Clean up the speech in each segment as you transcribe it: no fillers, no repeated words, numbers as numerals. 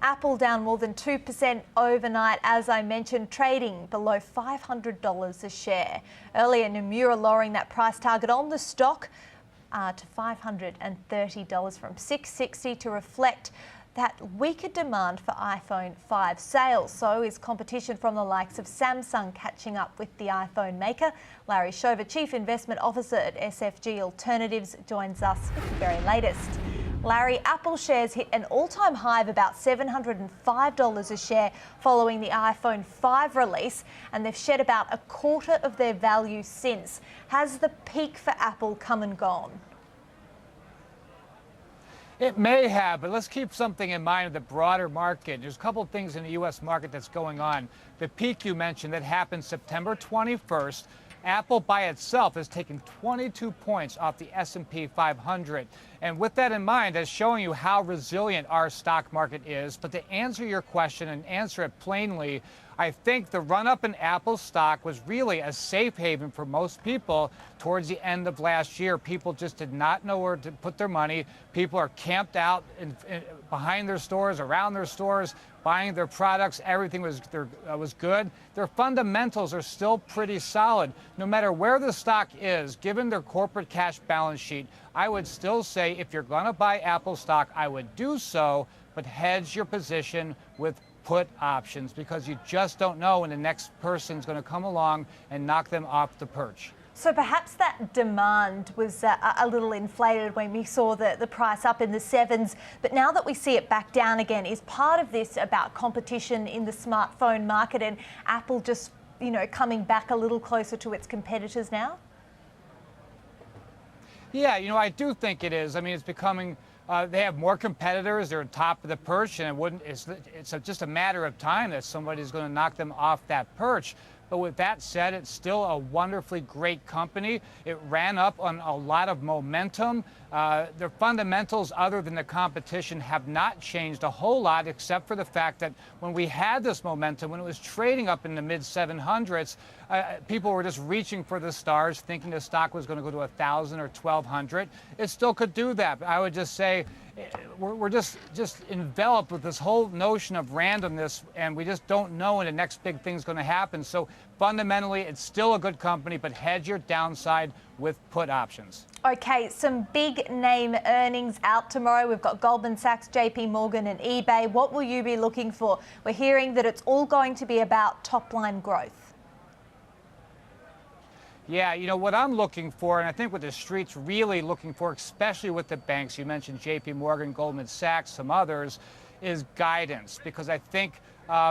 Apple down more than 2% overnight, as I mentioned, trading below $500 a share. Earlier, Nomura lowering that price target on the stock to $530 from $660 to reflect that weaker demand for iPhone 5 sales. So is competition from the likes of Samsung catching up with the iPhone maker? Larry Shover, Chief Investment Officer at SFG Alternatives, joins us with the very latest. Larry, Apple shares hit an all-time high of about $705 a share following the iPhone 5 release, and they've shed about a quarter of their value since. Has the peak for Apple come and gone? It may have, but let's keep something in mind of the broader market. There's a couple of things in the U.S. market that's going on. The peak you mentioned that happened September 21st. Apple by itself has taken 22 points off the S&P 500. And with that in mind, that's showing you how resilient our stock market is. But to answer your question and answer it plainly, I think the run-up in Apple stock was really a safe haven for most people towards the end of last year. People just did not know where to put their money. People are camped out behind their stores, around their stores, buying their products. Everything was good. Their fundamentals are still pretty solid. No matter where the stock is, given their corporate cash balance sheet, I would still say if you're going to buy Apple stock, I would do so, but hedge your position with put options, because you just don't know when the next person's going to come along and knock them off the perch. So perhaps that demand was a little inflated when we saw the price up in the sevens, but now that we see it back down again, is part of this about competition in the smartphone market and Apple just, coming back a little closer to its competitors now? Yeah, I do think it is. I mean, it's becoming, they have more competitors. They're on top of the perch, and it's just a matter of time that somebody's going to knock them off that perch. But with that said, it's still a wonderfully great company. It ran up on a lot of momentum. Their fundamentals, other than the competition, have not changed a whole lot, except for the fact that when we had this momentum, when it was trading up in the mid-700s, people were just reaching for the stars, thinking the stock was going to go to 1,000 or 1,200. It still could do that. But I would just say we're just enveloped with this whole notion of randomness, and we just don't know when the next big thing's going to happen. So fundamentally, it's still a good company, but hedge your downside with put options. Okay, some big name earnings out tomorrow. We've got Goldman Sachs, JP Morgan and eBay. What will you be looking for? We're hearing that it's all going to be about top line growth. Yeah, what I'm looking for, and I think what the street's really looking for, especially with the banks, you mentioned JP Morgan, Goldman Sachs, some others, is guidance, because I think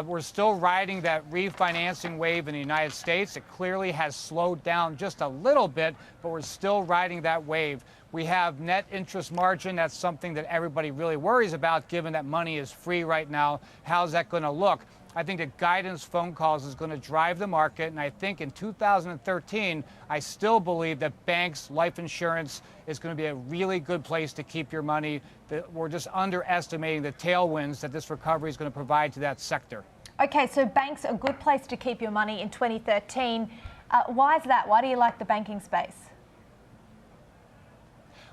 we're still riding that refinancing wave in the United States. It clearly has slowed down just a little bit, but we're still riding that wave. We have net interest margin. That's something that everybody really worries about, given that money is free right now. How's that going to look? I think that guidance phone calls is going to drive the market. And I think in 2013, I still believe that banks, life insurance is going to be a really good place to keep your money. We're just underestimating the tailwinds that this recovery is going to provide to that sector. Okay, so banks are a good place to keep your money in 2013. Why is that? Why do you like the banking space?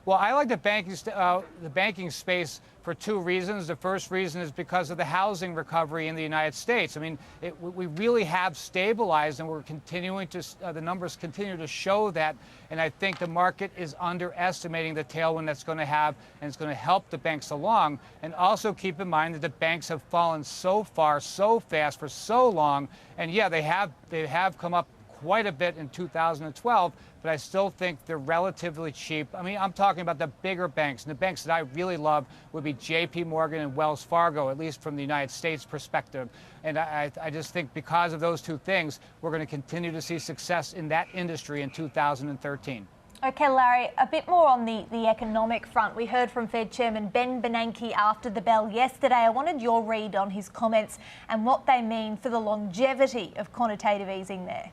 Well, I like the banking space for two reasons. The first reason is because of the housing recovery in the United States. I mean, we really have stabilized, and we're continuing to, the numbers continue to show that. And I think the market is underestimating the tailwind that's going to have, and it's going to help the banks along. And also keep in mind that the banks have fallen so far, so fast, for so long. And yeah, they have come up quite a bit in 2012, but I still think they're relatively cheap. I mean, I'm talking about the bigger banks, and the banks that I really love would be JP Morgan and Wells Fargo, at least from the United States perspective. And I just think because of those two things, we're going to continue to see success in that industry in 2013. Okay, Larry, a bit more on the economic front. We heard from Fed Chairman Ben Bernanke after the bell yesterday. I wanted your read on his comments and what they mean for the longevity of quantitative easing there.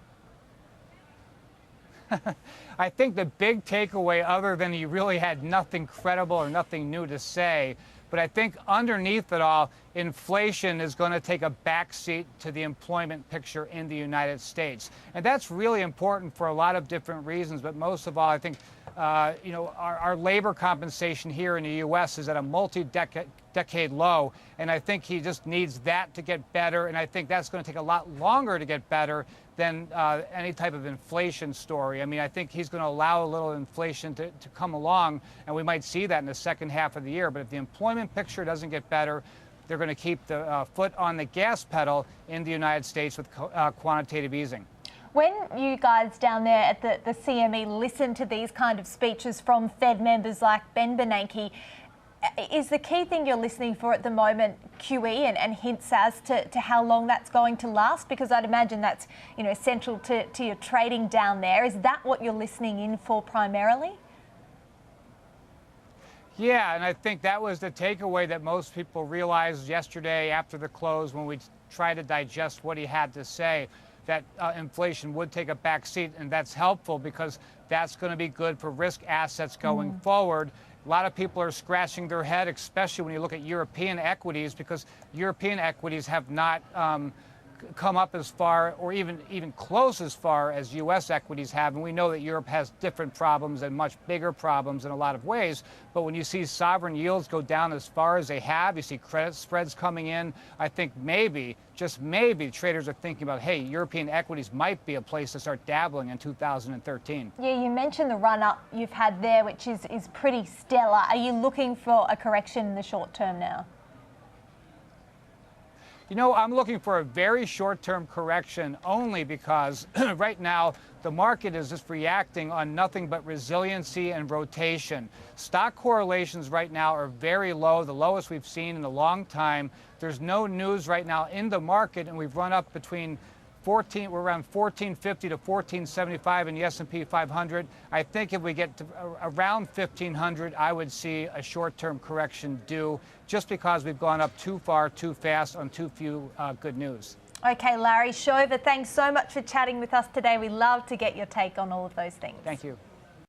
I think the big takeaway, other than he really had nothing credible or nothing new to say, but I think underneath it all, inflation is going to take a backseat to the employment picture in the United States. And that's really important for a lot of different reasons. But most of all, I think our labor compensation here in the U.S. is at a multi-decade low, and I think he just needs that to get better, and I think that's going to take a lot longer to get better than any type of inflation story. I mean, I think he's going to allow a little inflation to come along, and we might see that in the second half of the year. But if the employment picture doesn't get better, they're going to keep the foot on the gas pedal in the United States with quantitative easing. When you guys down there at the CME listen to these kind of speeches from Fed members like Ben Bernanke, is the key thing you're listening for at the moment QE and hints as to how long that's going to last? Because I'd imagine that's central to your trading down there. Is that what you're listening in for primarily? Yeah, and I think that was the takeaway that most people realized yesterday after the close when we tried to digest what he had to say, that inflation would take a back seat, and that's helpful because that's going to be good for risk assets going forward. A lot of people are scratching their head, especially when you look at European equities, because European equities have not come up as far or even close as far as U.S. equities have. And we know that Europe has different problems and much bigger problems in a lot of ways. But when you see sovereign yields go down as far as they have, you see credit spreads coming in, I think maybe, just maybe, traders are thinking about, hey, European equities might be a place to start dabbling in 2013. Yeah, you mentioned the run-up you've had there, which is pretty stellar. Are you looking for a correction in the short term now? I'm looking for a very short-term correction only because right now the market is just reacting on nothing but resiliency and rotation. Stock correlations right now are very low, the lowest we've seen in a long time. There's no news right now in the market, and we've run up between we're around 1450 to 1475 in the S&P 500. I think if we get to around 1500, I would see a short-term correction due, just because we've gone up too far, too fast on too few good news. Okay, Larry Shover, thanks so much for chatting with us today. We love to get your take on all of those things. Thank you.